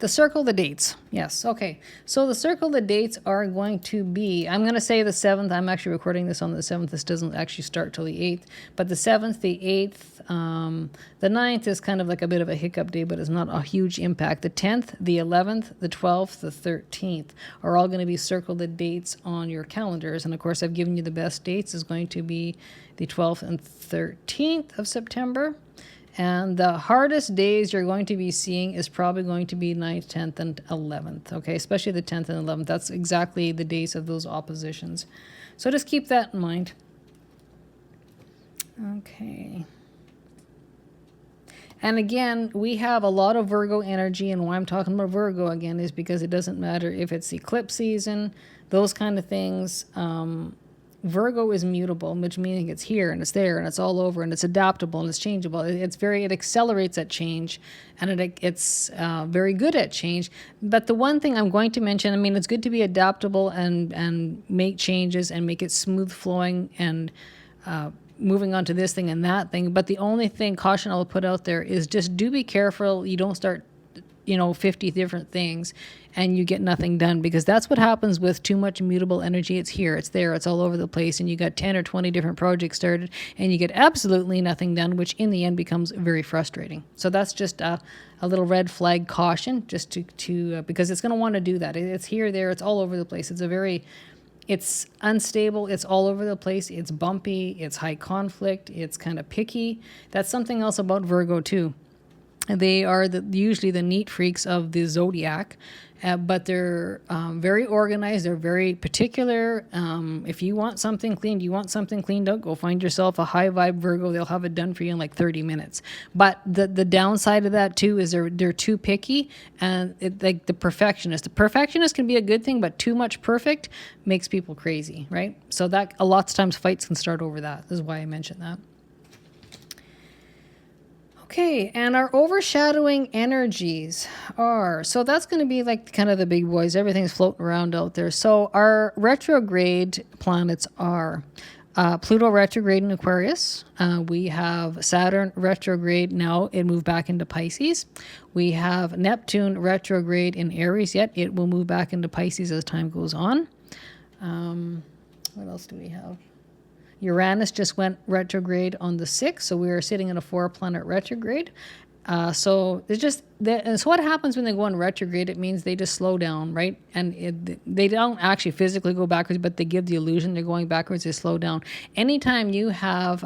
The circle the dates. Yes. Okay. So the circle the dates are going to be, I'm going to say the 7th. I'm actually recording this on the 7th. This doesn't actually start till the 8th. But the 7th, the 8th, the 9th is kind of like a bit of a hiccup day, but it's not a huge impact. The 10th, the 11th, the 12th, the 13th are all going to be circle the dates on your calendars. And of course, I've given you the best dates is going to be the 12th and 13th of September. And the hardest days you're going to be seeing is probably going to be 9th, 10th, and 11th, okay? Especially the 10th and 11th. That's exactly the days of those oppositions. So just keep that in mind. Okay. And again, we have a lot of Virgo energy, and why I'm talking about Virgo again is because it doesn't matter if it's eclipse season, those kind of things. Virgo is mutable, which means it's here and it's there and it's all over and it's adaptable and it's changeable. It accelerates at change, and it's very good at change. But the one thing I'm going to mention, I mean, it's good to be adaptable and make changes and make it smooth flowing and moving on to this thing and that thing. But the only thing caution I'll put out there is just do be careful. You don't start 50 different things and you get nothing done, because that's what happens with too much mutable energy. It's here, it's there, it's all over the place, and you got 10 or 20 different projects started and you get absolutely nothing done, which in the end becomes very frustrating. So that's just a little red flag caution, just to because it's going to want to do that. It's here, there, it's all over the place. It's unstable, it's all over the place, it's bumpy, it's high conflict, it's kind of picky. That's something else about Virgo too. They are usually the neat freaks of the zodiac, but they're very organized. They're very particular. If you want something cleaned, you want something cleaned out, go find yourself a high vibe Virgo. They'll have it done for you in like 30 minutes. But the downside of that too is they're too picky, and like the perfectionist. The perfectionist can be a good thing, but too much perfect makes people crazy, right? So that a lot of times fights can start over that. This is why I mentioned that. Okay, and our overshadowing energies are, so that's going to be like kind of the big boys. Everything's floating around out there. So our retrograde planets are Pluto retrograde in Aquarius. We have Saturn retrograde now. It moved back into Pisces. We have Neptune retrograde in Aries, yet it will move back into Pisces as time goes on. What else do we have? Uranus just went retrograde on the 6th, so we are sitting in a 4-planet retrograde. So it's just so what happens when they go on retrograde? It means they just slow down, right? And they don't actually physically go backwards, but they give the illusion they're going backwards. They slow down. Anytime you have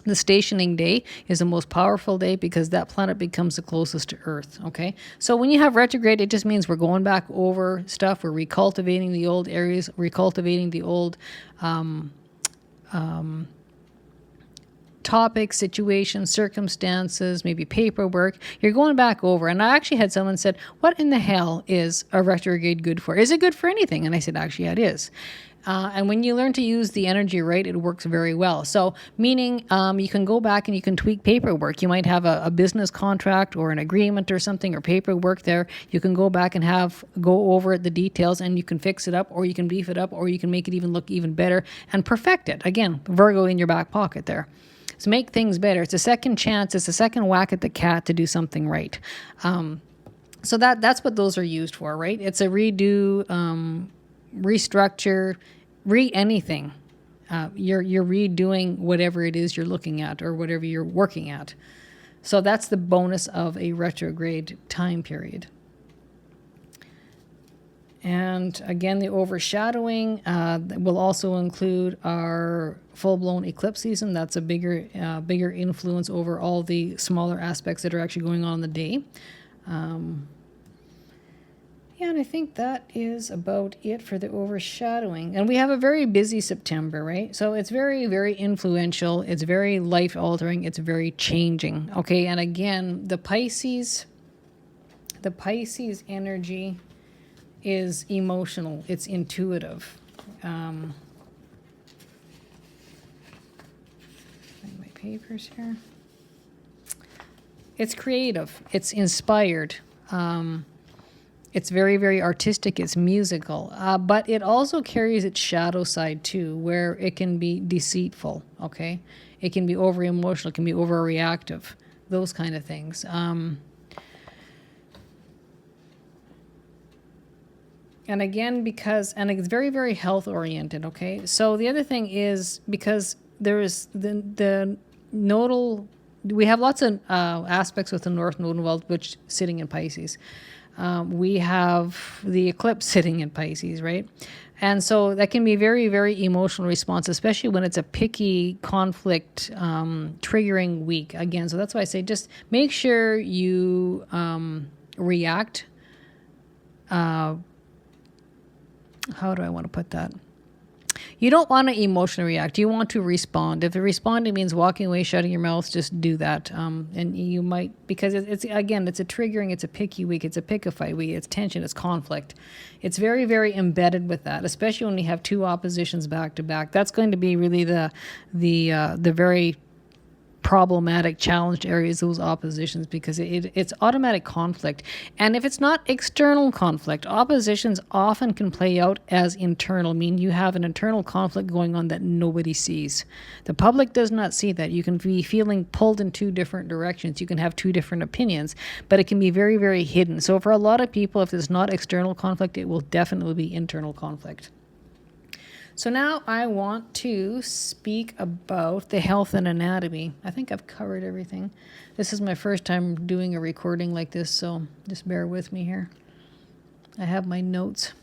the stationing day is the most powerful day, because that planet becomes the closest to Earth, okay? So when you have retrograde, it just means we're going back over stuff. We're recultivating the old areas, recultivating the old topics, situations, circumstances, maybe paperwork. You're going back over. And I actually had someone said, what in the hell is a retrograde good for? Is it good for anything? And I said, actually, yeah, it is. And when you learn to use the energy right, it works very well. So meaning you can go back and you can tweak paperwork. You might have a business contract or an agreement or something or paperwork there. You can go back and go over the details, and you can fix it up, or you can beef it up, or you can make it even look even better and perfect it. Again, Virgo in your back pocket there. So make things better. It's a second chance. It's a second whack at the cat to do something right. So that's what those are used for, right? It's a redo, restructure, anything. You're redoing whatever it is you're looking at or whatever you're working at. So that's the bonus of a retrograde time period. And again, the overshadowing will also include our full-blown eclipse season. That's a bigger influence over all the smaller aspects that are actually going on in the day. Yeah, and I think that is about it for the overshadowing. And we have a very busy September, right? So it's very, very influential. It's very life-altering. It's very changing. Okay, and again, the Pisces energy is emotional. It's intuitive. Find my papers here. It's creative. It's inspired. It's very, very artistic. It's musical. But it also carries its shadow side too, where it can be deceitful, okay? It can be over-emotional. It can be overreactive. Those kind of things. And again, and it's very, very health oriented. Okay. So the other thing is because there is the nodal, we have lots of aspects with the North Nodal Belt, which sitting in Pisces. We have the eclipse sitting in Pisces, right? And so that can be very, very emotional response, especially when it's a picky conflict triggering week. Again, so that's why I say just make sure you react. How do I want to put that? You don't want to emotionally react. You want to respond. If the responding means walking away, shutting your mouth, just do that. And you might, because it's again, it's a triggering, it's a picky week, it's a pick a fight week, it's tension, it's conflict. It's very, very embedded with that, especially when you have two oppositions back to back. That's going to be really the very problematic, challenged areas, those oppositions, because it's automatic conflict. And if it's not external conflict, oppositions often can play out as internal, meaning you have an internal conflict going on that nobody sees. The public does not see that. You can be feeling pulled in two different directions. You can have two different opinions, but it can be very, very hidden. So for a lot of people, if it's not external conflict, it will definitely be internal conflict. So now I want to speak about the health and anatomy. I think I've covered everything. This is my first time doing a recording like this, so just bear with me here. I have my notes.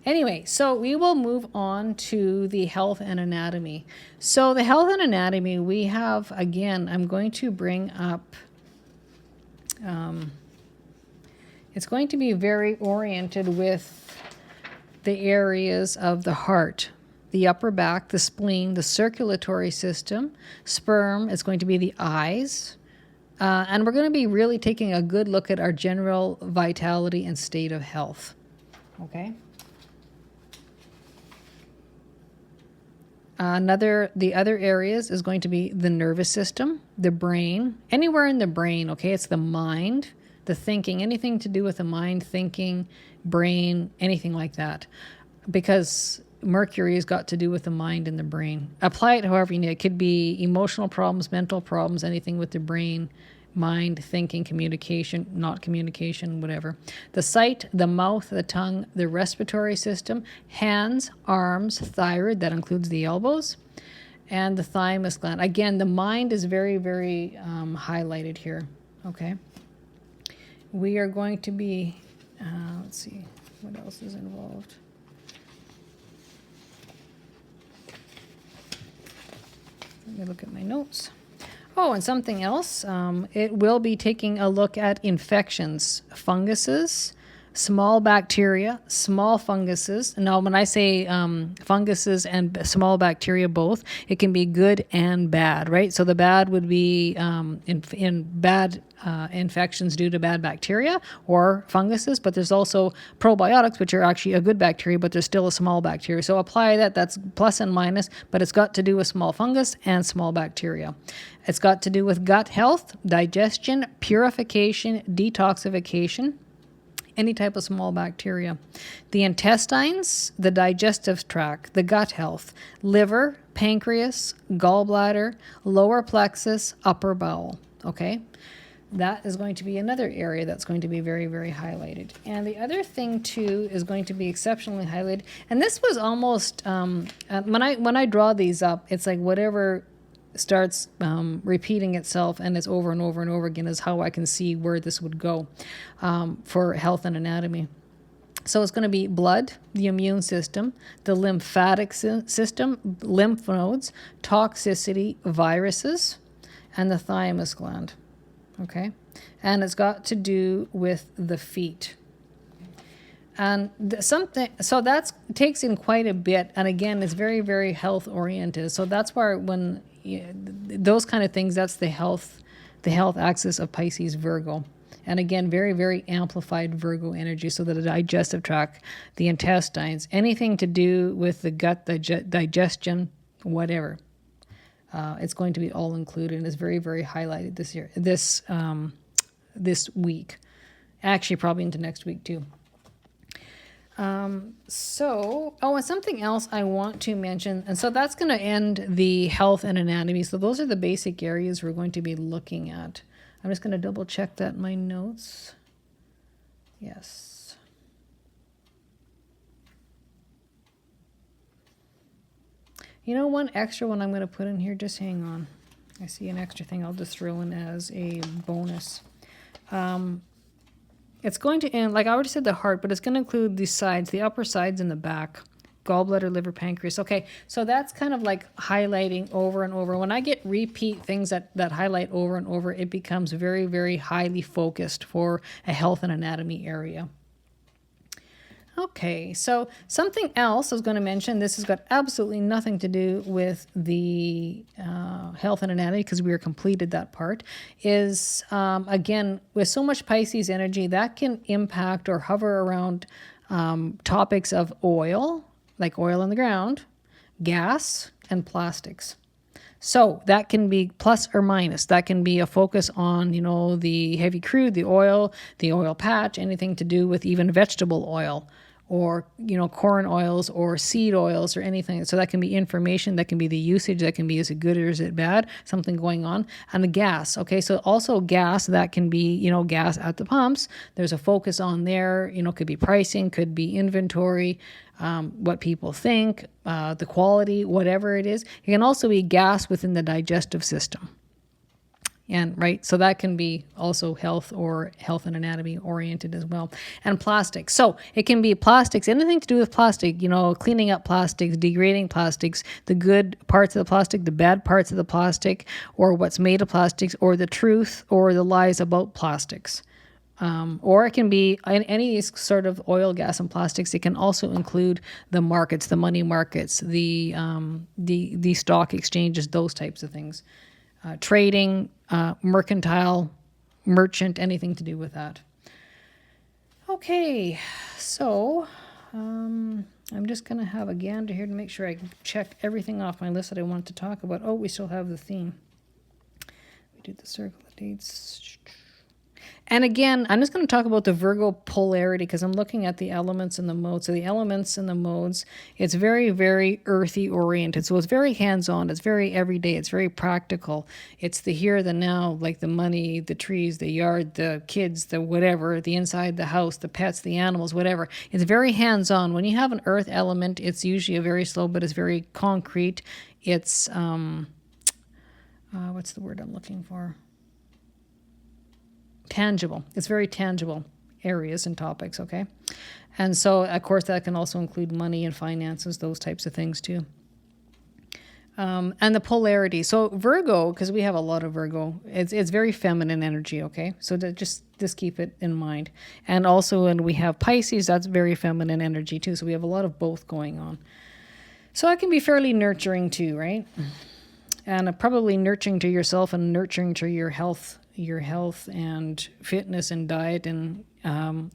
Anyway, so we will move on to the health and anatomy. So the health and anatomy, we have, again, I'm going to bring up, it's going to be very oriented with the areas of the heart, the upper back, the spleen, the circulatory system. Sperm is going to be the eyes. And we're going to be really taking a good look at our general vitality and state of health. Okay? The other areas is going to be the nervous system, the brain, anywhere in the brain, okay? It's the mind, the thinking, anything to do with the mind, thinking, brain, anything like that. Because Mercury has got to do with the mind and the brain. Apply it however you need. It could be emotional problems, mental problems, anything with the brain, mind, thinking, communication, not communication, whatever. The sight, the mouth, the tongue, the respiratory system, hands, arms, thyroid, that includes the elbows, and the thymus gland. Again, the mind is very, very highlighted here. Okay. We are going to be, let's see, what else is involved? Let me look at my notes. Oh, and something else. It will be taking a look at infections, funguses, small bacteria, small funguses. Now, when I say funguses and small bacteria both, it can be good and bad, right? So the bad would be in bad infections due to bad bacteria or funguses, but there's also probiotics, which are actually a good bacteria, but there's still a small bacteria. So apply that. That's plus and minus, but it's got to do with small fungus and small bacteria. It's got to do with gut health, digestion, purification, detoxification, any type of small bacteria. The intestines, the digestive tract, the gut health, liver, pancreas, gallbladder, lower plexus, upper bowel. Okay? That is going to be another area that's going to be very, very highlighted. And the other thing, too, is going to be exceptionally highlighted. And this was almost, when I draw these up, it's like whatever starts repeating itself and it's over and over and over again is how I can see where this would go for health and anatomy. So it's going to be blood, the immune system, the lymphatic system, lymph nodes, toxicity, viruses, and the thymus gland. Okay? And it's got to do with the feet. And so that takes in quite a bit. And again, it's very, very health oriented. So that's why when those kind of things, that's the health axis of Pisces Virgo. And again, very, very amplified Virgo energy. So the digestive tract, the intestines, anything to do with the gut, digestion, whatever. It's going to be all included and is very, very highlighted this year, this week. Actually, probably into next week too. And something else I want to mention, and so that's going to end the health and anatomy. So those are the basic areas we're going to be looking at. I'm just going to double check that in my notes. Yes. You know, one extra one I'm going to put in here, just hang on. I see an extra thing I'll just throw in as a bonus. It's going to end, like I already said, the heart, but it's going to include the sides, the upper sides and the back. Gallbladder, liver, pancreas. Okay, so that's kind of like highlighting over and over. When I get repeat things that highlight over and over, it becomes very, very highly focused for a health and anatomy area. Okay, so something else I was going to mention, this has got absolutely nothing to do with the health and anatomy because we are completed that part, is again, with so much Pisces energy, that can impact or hover around topics of oil, like oil in the ground, gas, and plastics. So that can be plus or minus. That can be a focus on, you know, the heavy crude, the oil patch, anything to do with even vegetable oil or, you know, corn oils or seed oils or anything. So that can be information, that can be the usage, that can be is it good or is it bad, something going on. And the gas, okay, so also gas, that can be, you know, gas at the pumps. There's a focus on there, you know, could be pricing, could be inventory, what people think, the quality, whatever it is. It can also be gas within the digestive system. And right, so that can be also health or health and anatomy oriented as well. And plastics. So it can be plastics, anything to do with plastic, you know, cleaning up plastics, degrading plastics, the good parts of the plastic, the bad parts of the plastic, or what's made of plastics, or the truth or the lies about plastics. Or it can be in any of these sort of oil, gas, and plastics. It can also include the markets, the money markets, the stock exchanges, those types of things. Trading, mercantile, merchant, anything to do with that. Okay, so I'm just going to have a gander here to make sure I check everything off my list that I wanted to talk about. Oh, we still have the theme. We did the circle of dates. And again, I'm just going to talk about the Virgo polarity because I'm looking at the elements and the modes. So the elements and the modes, it's very, very earthy oriented. So it's very hands-on. It's very everyday. It's very practical. It's the here, the now, like the money, the trees, the yard, the kids, the whatever, the inside, the house, the pets, the animals, whatever. It's very hands-on. When you have an earth element, it's usually a very slow, but it's very concrete. It's, what's the word I'm looking for? Tangible. It's very tangible areas and topics, okay? And so, of course, that can also include money and finances, those types of things too. And the polarity. So Virgo, because we have a lot of Virgo, it's very feminine energy, okay? So just keep it in mind. And also when we have Pisces, that's very feminine energy too. So we have a lot of both going on. So it can be fairly nurturing too, right? And probably nurturing to yourself and nurturing to your health and fitness and diet and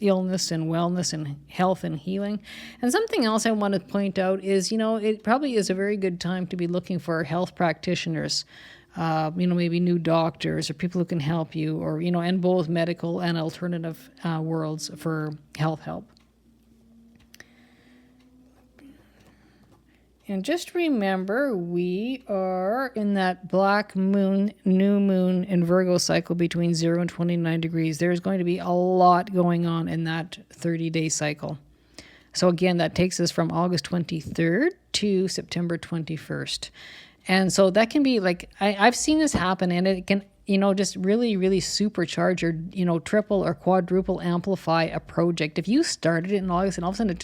illness and wellness and health and healing. And something else I want to point out is, you know, it probably is a very good time to be looking for health practitioners, you know, maybe new doctors or people who can help you, or, you know, in both medical and alternative worlds for health help. And just remember, we are in that black moon, new moon in Virgo cycle between 0 and 29 degrees. There's going to be a lot going on in that 30-day cycle. So again, that takes us from August 23rd to September 21st. And so that can be like, I've seen this happen, and it can, you know, just really, really supercharge or, you know, triple or quadruple amplify a project. If you started it in August and all of a sudden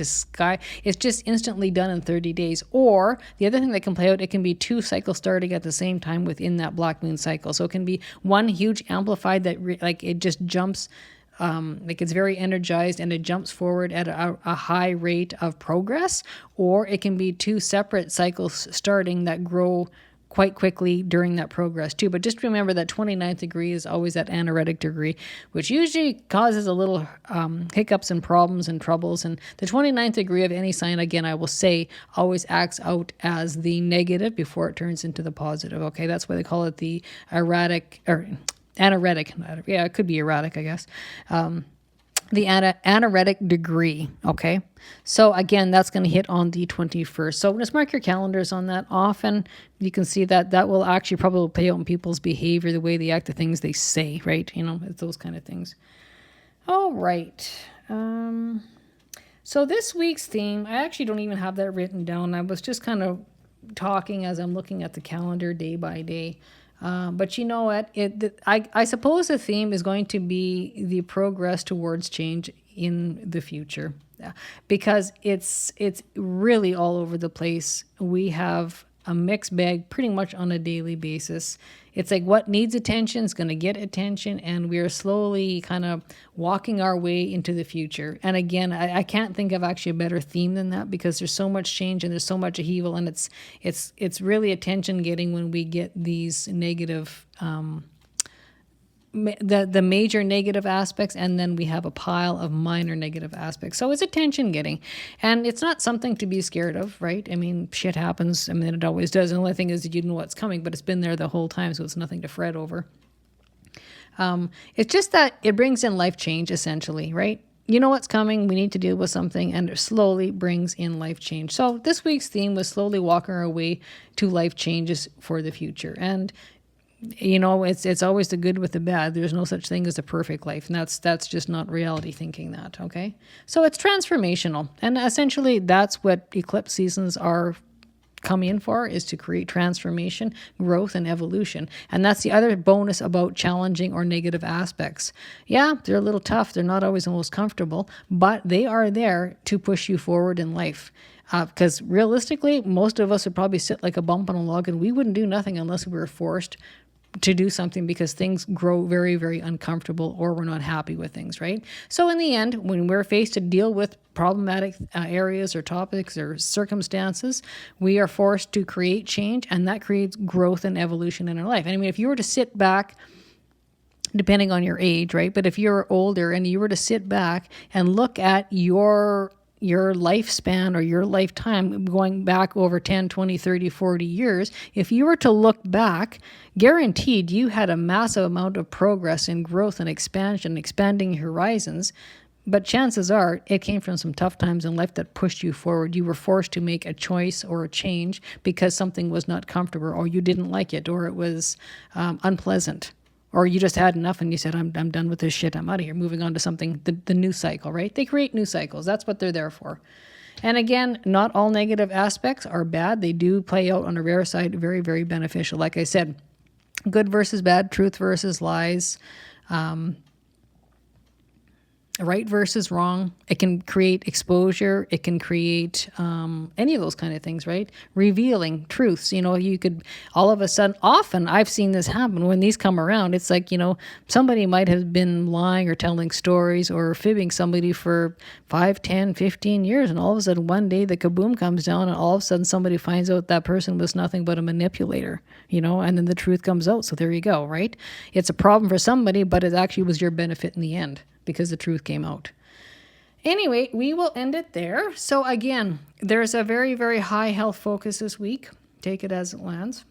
it's just instantly done in 30 days. Or the other thing that can play out, it can be 2 cycles starting at the same time within that black moon cycle. So it can be one huge amplified that like it just jumps, like it's very energized and it jumps forward at a high rate of progress. Or it can be 2 separate cycles starting that grow quite quickly during that progress too. But just remember that 29th degree is always that anaretic degree, which usually causes a little hiccups and problems and troubles. And the 29th degree of any sign, again, I will say, always acts out as the negative before it turns into the positive. Okay, that's why they call it the erratic or anaretic. Yeah, it could be erratic, I guess. The anaretic degree, okay? So again, that's going to hit on the 21st. So just mark your calendars on that. Often you can see that will actually probably play out in people's behavior, the way they act, the things they say, right? You know, it's those kind of things. All right. So this week's theme, I actually don't even have that written down. I was just kind of talking as I'm looking at the calendar day by day. But you know what? I suppose the theme is going to be the progress towards change in the future. Yeah. Because it's really all over the place. We have a mixed bag pretty much on a daily basis. It's like what needs attention is going to get attention, and we are slowly kind of walking our way into the future. And again, I can't think of actually a better theme than that, because there's so much change and there's so much upheaval, and it's really attention getting when we get these negative the major negative aspects, and then we have a pile of minor negative aspects. So it's attention getting, and it's not something to be scared of, right? I mean, shit happens. I mean, it always does. The only thing is that you know what's coming, but it's been there the whole time, so it's nothing to fret over. It's just that it brings in life change, essentially, right? You know what's coming, we need to deal with something, and it slowly brings in life change. So this week's theme was slowly walking our way to life changes for the future. And you know, it's always the good with the bad. There's no such thing as a perfect life, and that's just not reality thinking that, okay? So it's transformational, and essentially that's what eclipse seasons are come in for, is to create transformation, growth, and evolution. And that's the other bonus about challenging or negative aspects. Yeah, they're a little tough. They're not always the most comfortable, but they are there to push you forward in life. Because realistically, most of us would probably sit like a bump on a log, and we wouldn't do nothing unless we were forced to do something, because things grow very, very uncomfortable, or we're not happy with things, right? So in the end, when we're faced to deal with problematic areas or topics or circumstances, we are forced to create change, and that creates growth and evolution in our life. And I mean, if you were to sit back, depending on your age, right? But if you're older and you were to sit back and look at your lifespan or your lifetime going back over 10, 20, 30, 40 years, if you were to look back, guaranteed you had a massive amount of progress and growth and expansion, expanding horizons. But chances are it came from some tough times in life that pushed you forward. You were forced to make a choice or a change because something was not comfortable, or you didn't like it, or it was unpleasant. Or you just had enough and you said, I'm done with this shit. I'm out of here. Moving on to something, the new cycle, right? They create new cycles. That's what they're there for. And again, not all negative aspects are bad. They do play out on a rare side, very, very beneficial. Like I said, good versus bad, truth versus lies, right versus wrong. It can create exposure. It can create any of those kind of things, right? Revealing truths. You know, you could all of a sudden, often I've seen this happen when these come around. It's like, you know, somebody might have been lying or telling stories or fibbing somebody for 5, 10, 15 years. And all of a sudden one day the kaboom comes down, and all of a sudden somebody finds out that person was nothing but a manipulator, you know, and then the truth comes out. So there you go, right? It's a problem for somebody, but it actually was your benefit in the end, because the truth came out. Anyway, we will end it there. So again, there's a very, very high health focus this week. Take it as it lands.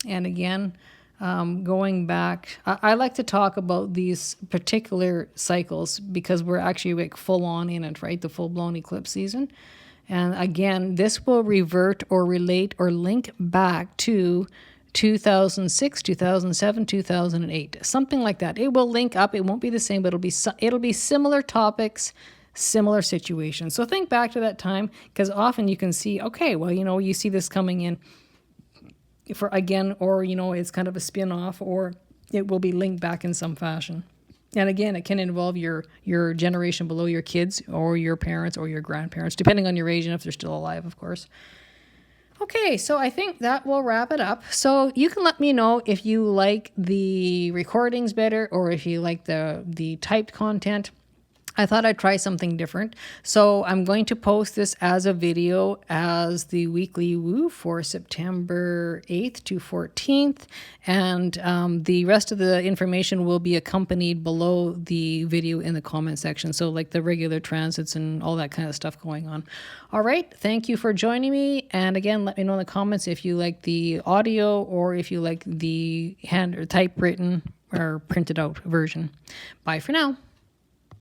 And again, going back, I like to talk about these particular cycles because we're actually like full on in it, right? The full blown eclipse season. And again, this will revert or relate or link back to 2006, 2007, 2008, something like that. It will link up. It won't be the same, but it'll be similar topics, similar situations. So think back to that time, because often you can see, okay, well, you know, you see this coming in for again, or, you know, it's kind of a spin-off, or it will be linked back in some fashion. And again, it can involve your generation below, your kids or your parents or your grandparents, depending on your age and if they're still alive, of course. Okay, so I think that will wrap it up. So you can let me know if you like the recordings better or if you like the typed content. I thought I'd try something different. So I'm going to post this as a video as the weekly woo for September 8th to 14th. And the rest of the information will be accompanied below the video in the comment section. So like the regular transits and all that kind of stuff going on. All right. Thank you for joining me. And again, let me know in the comments if you like the audio or if you like the hand or typewritten or printed out version. Bye for now.